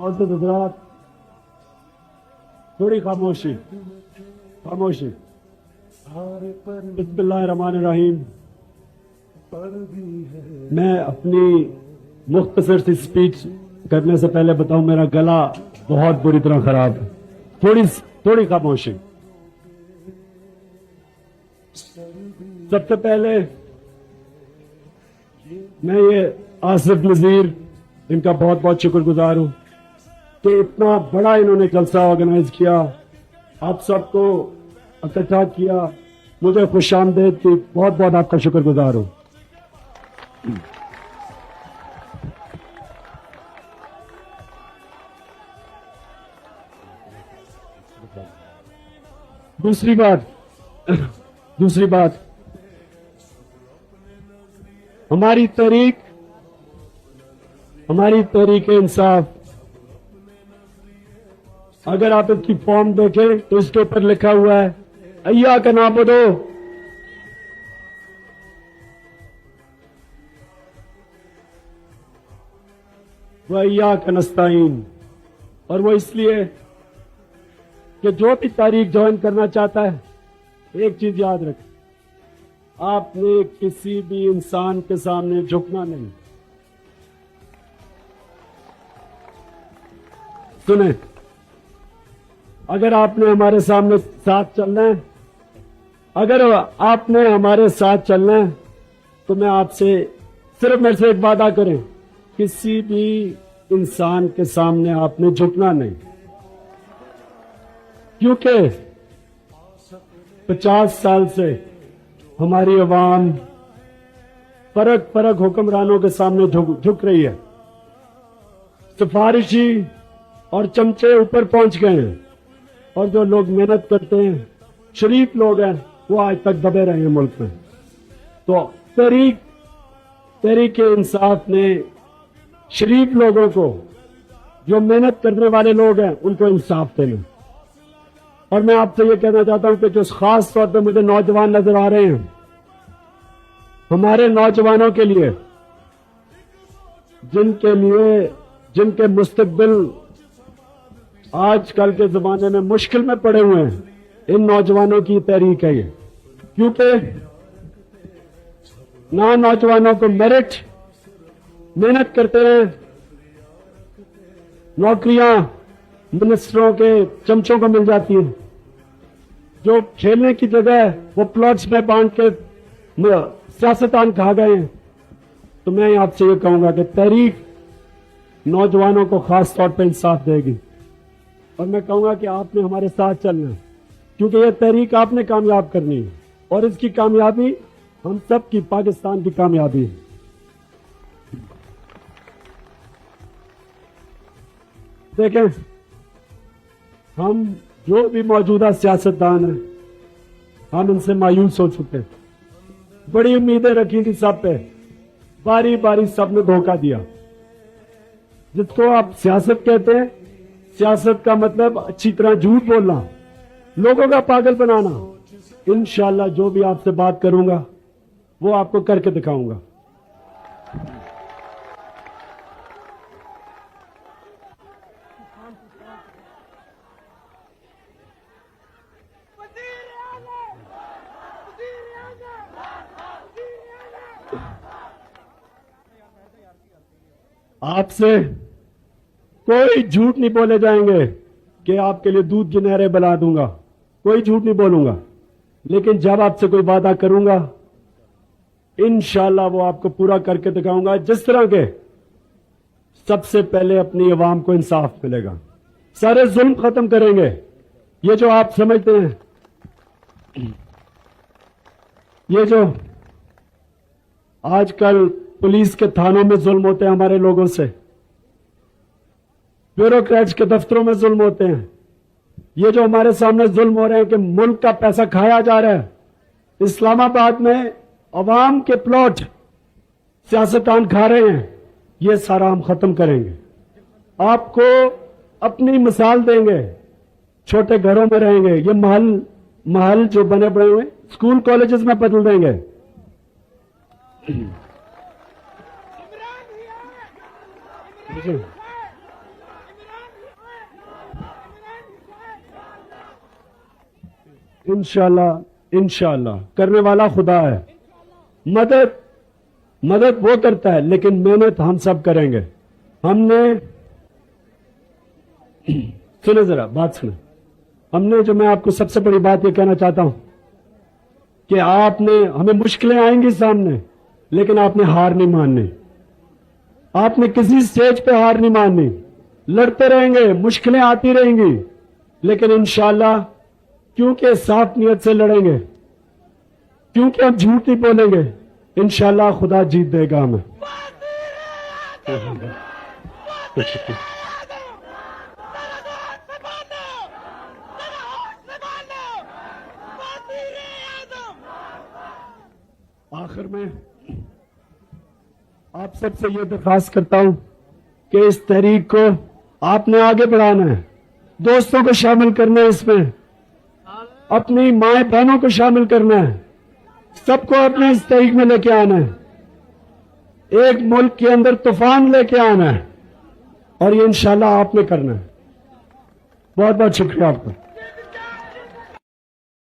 मोअज़्ज़ज़ हज़रात, थोड़ी खामोशी खामोशी। बिस्मिल्लाहिर्रहमानिर्रहीम। मैं अपनी मुख्तसर सी स्पीच करने से पहले बताऊं, मेरा गला बहुत बुरी तरह खराब है। थोड़ी खामोशी। सबसे पहले मैं ये आसिफ नजीर इनका बहुत बहुत शुक्रगुजार हूं कि इतना बड़ा इन्होंने जलसा ऑर्गेनाइज किया, आप सबको इकट्ठा किया, मुझे खुशामदीद की। बहुत बहुत आपका शुक्रगुजार हूं। दूसरी बात, हमारी तहरीक इंसाफ, अगर आप इसकी फॉर्म देखें तो इसके ऊपर लिखा हुआ है अय्या का नाबुदो, व अय्या का नस्ताईन। और वो इसलिए कि जो भी तारीख ज्वाइन करना चाहता है, एक चीज याद रखें, आपने किसी भी इंसान के सामने झुकना नहीं। सुने, अगर आपने हमारे सामने साथ चलना है, अगर आपने हमारे साथ चलना है, तो मैं आपसे सिर्फ मेरे से एक वादा करें, किसी भी इंसान के सामने आपने झुकना नहीं। क्योंकि 50 साल से हमारी अवाम फरक हुक्मरानों के सामने झुक रही है। सिफारिशी और चमचे ऊपर पहुंच गए हैं, और जो लोग मेहनत करते हैं, शरीफ लोग हैं, वो आज तक दबे रहे हैं मुल्क में। तो तहरीक इंसाफ ने शरीफ लोगों को, जो मेहनत करने वाले लोग हैं, उनको इंसाफ देना। और मैं आपसे ये कहना चाहता हूं कि जो खास तौर पे मुझे नौजवान नजर आ रहे हैं, हमारे नौजवानों के लिए, जिनके मुस्तकबिल आजकल के जमाने में मुश्किल में पड़े हुए हैं, इन नौजवानों की तहरीक है ये। क्योंकि ना नौजवानों को मेहनत करते रहे, नौकरियां मिनिस्टरों के चमचों को मिल जाती हैं, जो खेलने की जगह वो प्लॉट्स में बांध के सियासतदान खा गए हैं। तो मैं आपसे ये कहूंगा कि तहरीक नौजवानों को खास तौर पर इंसाफ देगी, और मैं कहूंगा कि आपने हमारे साथ चलना है, क्योंकि यह तहरीक आपने कामयाब करनी है, और इसकी कामयाबी हम सब की, पाकिस्तान की कामयाबी है। देखें, हम जो भी मौजूदा सियासतदान हैं, हम इनसे मायूस हो चुके हैं। बड़ी उम्मीदें रखी थी सब पे, बारी बारी सबने धोखा दिया। जिसको आप सियासत कहते हैं, सियासत का मतलब अच्छी तरह झूठ बोलना, लोगों का पागल बनाना। इंशाअल्लाह जो भी आपसे बात करूंगा वो आपको करके दिखाऊंगा। आपसे कोई झूठ नहीं बोले जाएंगे कि आपके लिए दूध की नहरें बना दूंगा, कोई झूठ नहीं बोलूंगा। लेकिन जब आपसे कोई वादा करूंगा, इंशाअल्लाह वो आपको पूरा करके दिखाऊंगा। जिस तरह के सबसे पहले अपनी अवाम को इंसाफ मिलेगा, सारे जुल्म खत्म करेंगे। ये जो आप समझते हैं, ये जो आजकल पुलिस के थानों में जुल्म होते हैं हमारे लोगों से, ब्यूरोक्रेट्स के दफ्तरों में जुल्म होते हैं, ये जो हमारे सामने जुल्म हो रहे हैं कि मुल्क का पैसा खाया जा रहा है, इस्लामाबाद में अवाम के प्लॉट सियासतदान खा रहे हैं, ये सारा हम खत्म करेंगे। आपको अपनी मिसाल देंगे, छोटे घरों में रहेंगे, ये महल जो बने पड़े हुए स्कूल कॉलेजेस में बदल देंगे। इंशाल्लाह इंशाल्लाह करने वाला खुदा है। मदद वो करता है, लेकिन मेहनत हम सब करेंगे। हमने सुने जरा बात सुने। हमने जो मैं आपको सबसे बड़ी बात ये कहना चाहता हूं कि आपने हमें मुश्किलें आएंगी सामने, लेकिन आपने हार नहीं माननी। आपने किसी स्टेज पे हार नहीं माननी। लड़ते रहेंगे, मुश्किलें आती रहेंगी, लेकिन इंशाल्लाह क्योंकि साफ नियत से लड़ेंगे, क्योंकि हम झूठ नहीं बोलेंगे, इंशाल्लाह खुदा जीत देगा हमें। आखिर में आप सबसे यह दरख्वास्त करता हूं कि इस तहरीक को आपने आगे बढ़ाना है, दोस्तों को शामिल करना है, इसमें अपनी माए बहनों को शामिल करना है, सबको अपने इस तहरीक में लेके आना है। एक मुल्क के अंदर तूफान लेके आना है, और ये इंशाल्लाह आपने करना है। बहुत बहुत शुक्रिया आपका।